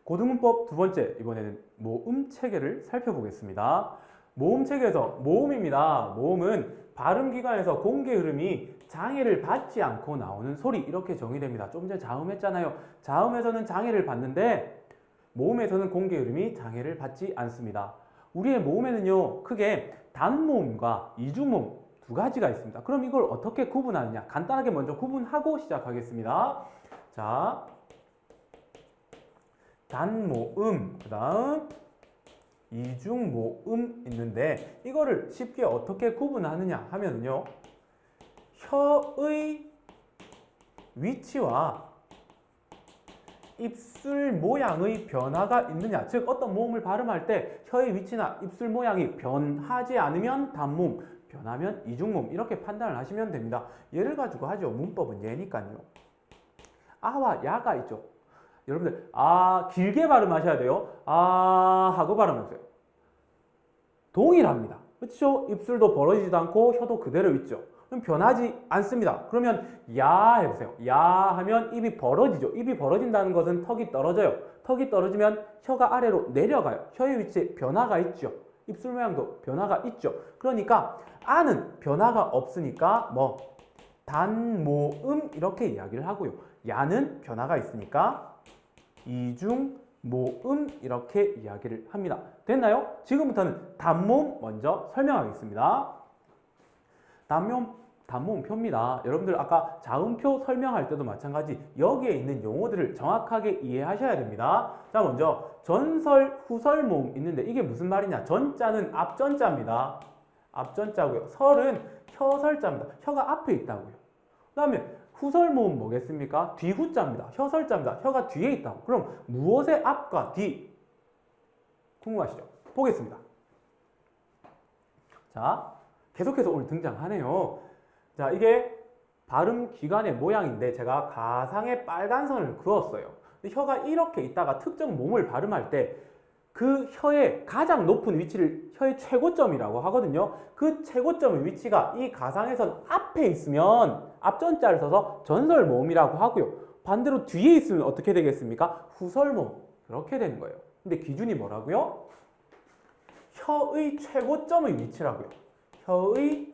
고등문법 두 번째, 이번에는 모음 체계를 살펴보겠습니다. 모음 체계에서 모음입니다. 모음은 발음기관에서 공개 흐름이 장애를 받지 않고 나오는 소리, 이렇게 정의됩니다. 좀 전에 자음했잖아요. 자음에서는 장애를 받는데 모음에서는 공개 흐름이 장애를 받지 않습니다. 우리의 모음에는요, 크게 단모음과 이중모음 두 가지가 있습니다. 그럼 이걸 어떻게 구분하느냐? 간단하게 먼저 구분하고 시작하겠습니다. 자, 단모음, 그 다음 이중모음 있는데 이거를 쉽게 어떻게 구분하느냐 하면요, 혀의 위치와 입술 모양의 변화가 있느냐, 즉 어떤 모음을 발음할 때 혀의 위치나 입술 모양이 변하지 않으면 단모음, 변하면 이중모음, 이렇게 판단을 하시면 됩니다. 예를 가지고 하죠. 문법은 예니까요. 아와 야가 있죠. 여러분들 길게 발음하셔야 돼요. 하고 발음하세요. 동일합니다. 그렇죠? 입술도 벌어지지도 않고 혀도 그대로 있죠. 그럼 변하지 않습니다. 그러면 야 해보세요. 야 하면 입이 벌어지죠. 입이 벌어진다는 것은 턱이 떨어져요. 턱이 떨어지면 혀가 아래로 내려가요. 혀의 위치에 변화가 있죠. 입술 모양도 변화가 있죠. 그러니까 아는 변화가 없으니까 단모음 이렇게 이야기를 하고요. 야는 변화가 있으니까 이중모음 이렇게 이야기를 합니다. 됐나요? 지금부터는 단모음 먼저 설명하겠습니다. 단모음표입니다. 여러분들 아까 자음표 설명할 때도 마찬가지 여기에 있는 용어들을 정확하게 이해하셔야 됩니다. 자, 먼저 전설, 후설 모음 있는데 이게 무슨 말이냐? 전자는 앞전자입니다. 앞전자고요. 설은 혀설자입니다. 혀가 앞에 있다고요. 그 다음에 후설 모음 뭐겠습니까? 뒤후자입니다. 혀설자입니다. 혀가 뒤에 있다고. 그럼 무엇의 앞과 뒤? 궁금하시죠? 보겠습니다. 자, 계속해서 오늘 등장하네요. 자, 이게 발음 기관의 모양인데 제가 가상의 빨간 선을 그었어요. 혀가 이렇게 있다가 특정 모음을 발음할 때 그 혀의 가장 높은 위치를 혀의 최고점이라고 하거든요. 그 최고점의 위치가 이 가상의 선 앞에 있으면 앞전자를 써서 전설 모음이라고 하고요. 반대로 뒤에 있으면 어떻게 되겠습니까? 후설 모음. 그렇게 되는 거예요. 근데 기준이 뭐라고요? 혀의 최고점의 위치라고요. 혀의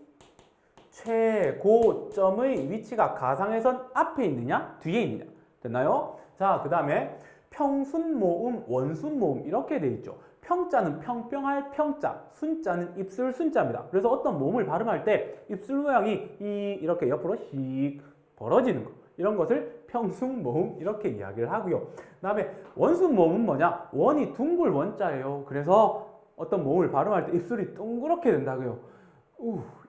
최고점의 위치가 가상의 선 앞에 있느냐, 뒤에 있느냐. 됐나요? 자, 그 다음에 평순모음, 원순모음 이렇게 돼 있죠. 평자는 평평할 평자, 순자는 입술 순자입니다. 그래서 어떤 모음을 발음할 때 입술 모양이 이렇게 옆으로 씩 벌어지는 거, 이런 것을 평순모음 이렇게 이야기를 하고요. 그 다음에 원순모음은 뭐냐? 원이 둥글 원자예요. 그래서 어떤 모음을 발음할 때 입술이 동그랗게 된다고요.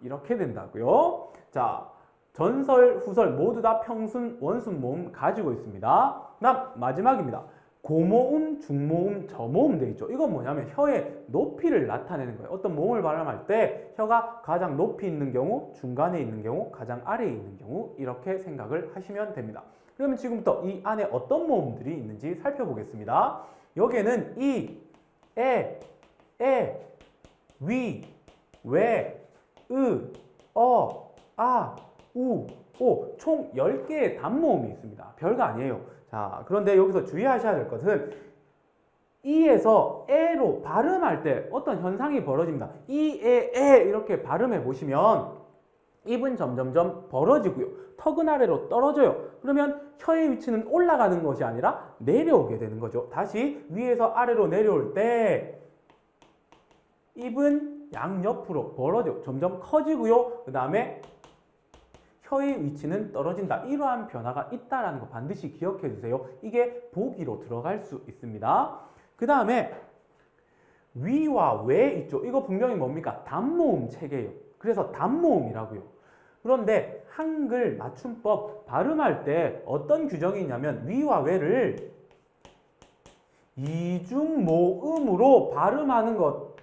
이렇게 된다고요. 자, 전설, 후설 모두 다 평순, 원순 모음 가지고 있습니다. 다음 마지막입니다. 고모음, 중모음, 저모음 돼 있죠. 이건 뭐냐면 혀의 높이를 나타내는 거예요. 어떤 모음을 발음할 때 혀가 가장 높이 있는 경우, 중간에 있는 경우, 가장 아래에 있는 경우 이렇게 생각을 하시면 됩니다. 그러면 지금부터 이 안에 어떤 모음들이 있는지 살펴보겠습니다. 여기에는 이, 에, 위, 왜, 우, 오, 총 10개의 단모음이 있습니다. 별거 아니에요. 자, 그런데 여기서 주의하셔야 될 것은 이에서 에로 발음할 때 어떤 현상이 벌어집니다. 에 이렇게 발음해 보시면 입은 점점점 벌어지고요. 턱은 아래로 떨어져요. 그러면 혀의 위치는 올라가는 것이 아니라 내려오게 되는 거죠. 다시 위에서 아래로 내려올 때 입은 양옆으로 벌어져 점점 커지고요. 그 다음에 혀의 위치는 떨어진다. 이러한 변화가 있다는 거 반드시 기억해 주세요. 이게 보기로 들어갈 수 있습니다. 그 다음에 위와 왜 있죠. 이거 분명히 뭡니까? 단모음 체계예요. 그래서 단모음이라고요. 그런데 한글 맞춤법 발음할 때 어떤 규정이 있냐면 위와 왜를 이중모음으로 발음하는 것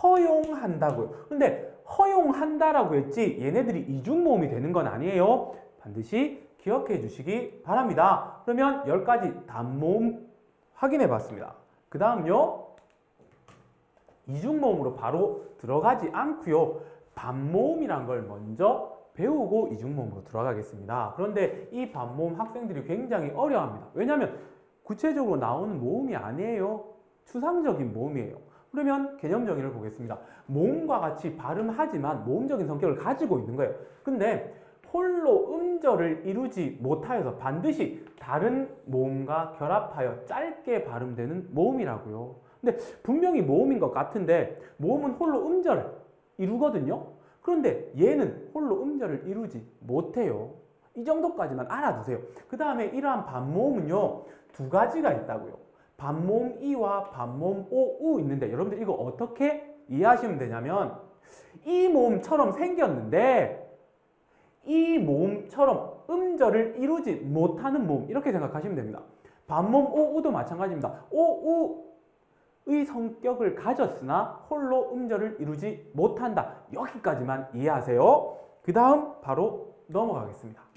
허용한다고요. 근데 허용한다라고 했지 얘네들이 이중모음이 되는 건 아니에요. 반드시 기억해 주시기 바랍니다. 그러면 10가지 단모음 확인해 봤습니다. 그 다음요, 이중모음으로 바로 들어가지 않고요, 반모음이란 걸 먼저 배우고 이중모음으로 들어가겠습니다. 그런데 이 반모음 학생들이 굉장히 어려워합니다. 왜냐하면 구체적으로 나오는 모음이 아니에요. 추상적인 모음이에요. 그러면 개념 정의를 보겠습니다. 모음과 같이 발음하지만 모음적인 성격을 가지고 있는 거예요. 근데 홀로 음절을 이루지 못하여서 반드시 다른 모음과 결합하여 짧게 발음되는 모음이라고요. 근데 분명히 모음인 것 같은데 모음은 홀로 음절을 이루거든요. 그런데 얘는 홀로 음절을 이루지 못해요. 이 정도까지만 알아두세요. 그 다음에 이러한 반모음은요, 두 가지가 있다고요. 반모음 이와 반모음 오, 우 있는데 여러분들 이거 어떻게 이해하시면 되냐면 이 모음처럼 생겼는데 이 모음처럼 음절을 이루지 못하는 모음 이렇게 생각하시면 됩니다. 반모음 오, 우도 마찬가지입니다. 오, 우의 성격을 가졌으나 홀로 음절을 이루지 못한다. 여기까지만 이해하세요. 그 다음 바로 넘어가겠습니다.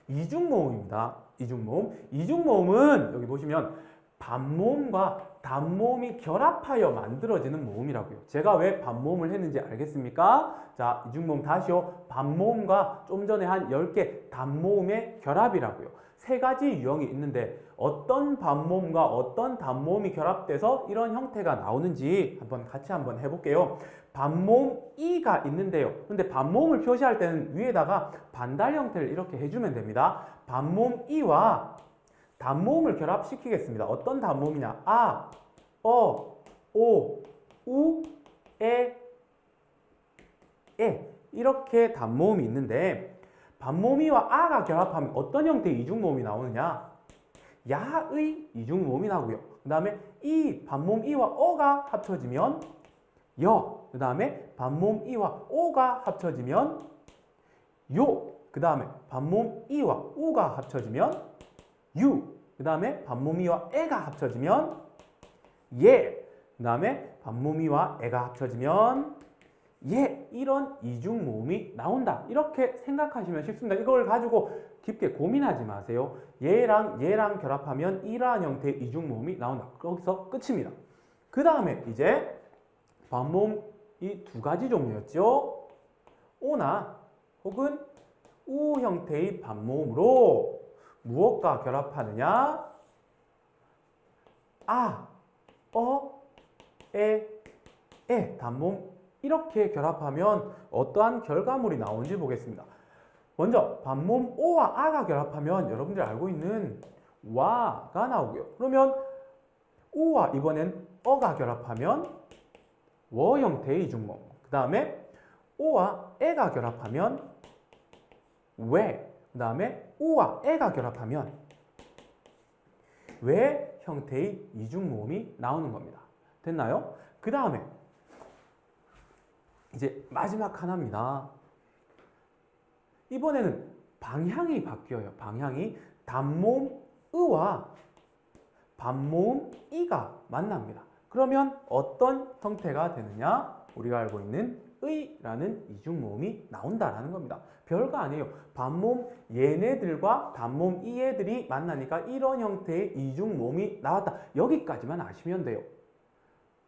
이중모음입니다. 이중모음. 이중모음은 여기 보시면 반모음과 단모음이 결합하여 만들어지는 모음이라고요. 제가 왜 반모음을 했는지 알겠습니까? 자, 이중모음 다시요. 반모음과 좀 전에 한 10개 단모음의 결합이라고요. 세 가지 유형이 있는데 어떤 반모음과 어떤 단모음이 결합돼서 이런 형태가 나오는지 같이 한번 해볼게요. 반모음 이가 있는데요. 근데 반모음을 표시할 때는 위에다가 반달 형태를 이렇게 해주면 됩니다. 반모음 이와 단모음을 결합시키겠습니다. 어떤 단모음이냐? 아, 어, 오, 우, 에 이렇게 단모음이 있는데 반모음이와 아가 결합하면 어떤 형태의 이중모음이 나오느냐? 야의 이중모음이 나오고요. 그 다음에 이 반모음 이와 어가 합쳐지면 여. 그 다음에 반모음 이와 오가 합쳐지면 요. 그 다음에 반모음 이와 우가 합쳐지면 유. 그 다음에 반모음 이와 에가 합쳐지면 예. 그 다음에 반모음 이와 에가 합쳐지면 예. 이런 이중모음이 나온다. 이렇게 생각하시면 쉽습니다. 이걸 가지고 깊게 고민하지 마세요. 얘랑 결합하면 이러한 형태의 이중모음이 나온다. 거기서 끝입니다. 그 다음에 이제 반모음 이 두 가지 종류였죠. 오나 혹은 우 형태의 반모음으로 무엇과 결합하느냐? 아, 어, 에 단모음 이렇게 결합하면 어떠한 결과물이 나오는지 보겠습니다. 먼저 반모음 오와 아가 결합하면 여러분들이 알고 있는 와가 나오고요. 그러면 우와 이번엔 어가 결합하면 워 형태의 이중모음. 그 다음에 오와 에가 결합하면 왜. 그 다음에 우와 에가 결합하면 왜 형태의 이중모음이 나오는 겁니다. 됐나요? 그 다음에 이제 마지막 하나입니다. 이번에는 방향이 바뀌어요. 방향이 단모음 으와 반모음 이가 만납니다. 그러면 어떤 형태가 되느냐? 우리가 알고 있는 의라는 이중모음이 나온다라는 겁니다. 별거 아니에요. 반모음 얘네들과 단모음 이 애들이 만나니까 이런 형태의 이중모음이 나왔다. 여기까지만 아시면 돼요.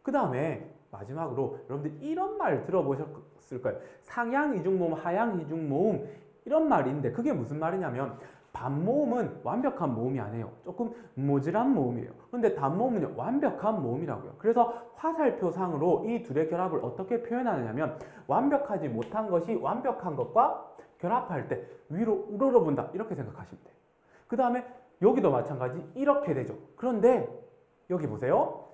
그 다음에 마지막으로 여러분들 이런 말 들어보셨을 거예요. 상향 이중모음, 하향 이중모음 이런 말이 있는데 그게 무슨 말이냐면 반모음은 완벽한 모음이 아니에요. 조금 모질한 모음이에요. 근데 단모음은 완벽한 모음이라고요. 그래서 화살표상으로 이 둘의 결합을 어떻게 표현하느냐면 완벽하지 못한 것이 완벽한 것과 결합할 때 위로 우러러본다 이렇게 생각하시면 돼요. 그 다음에 여기도 마찬가지 이렇게 되죠. 그런데 여기 보세요.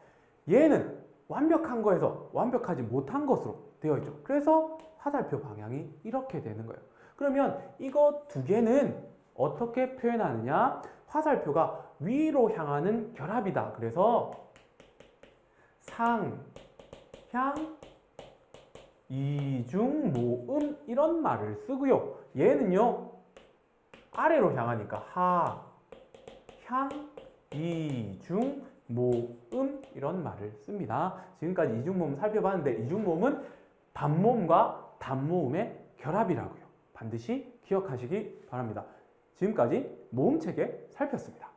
얘는 완벽한 거에서 완벽하지 못한 것으로 되어 있죠. 그래서 화살표 방향이 이렇게 되는 거예요. 그러면 이거 두 개는 어떻게 표현하느냐? 화살표가 위로 향하는 결합이다. 그래서 상향 이중모음 이런 말을 쓰고요. 얘는요 아래로 향하니까 하향 이중모음 이런 말을 씁니다. 지금까지 이중모음 살펴봤는데 이중모음은 반모음과 단모음의 결합이라고요. 반드시 기억하시기 바랍니다. 지금까지 모음체계 살폈습니다.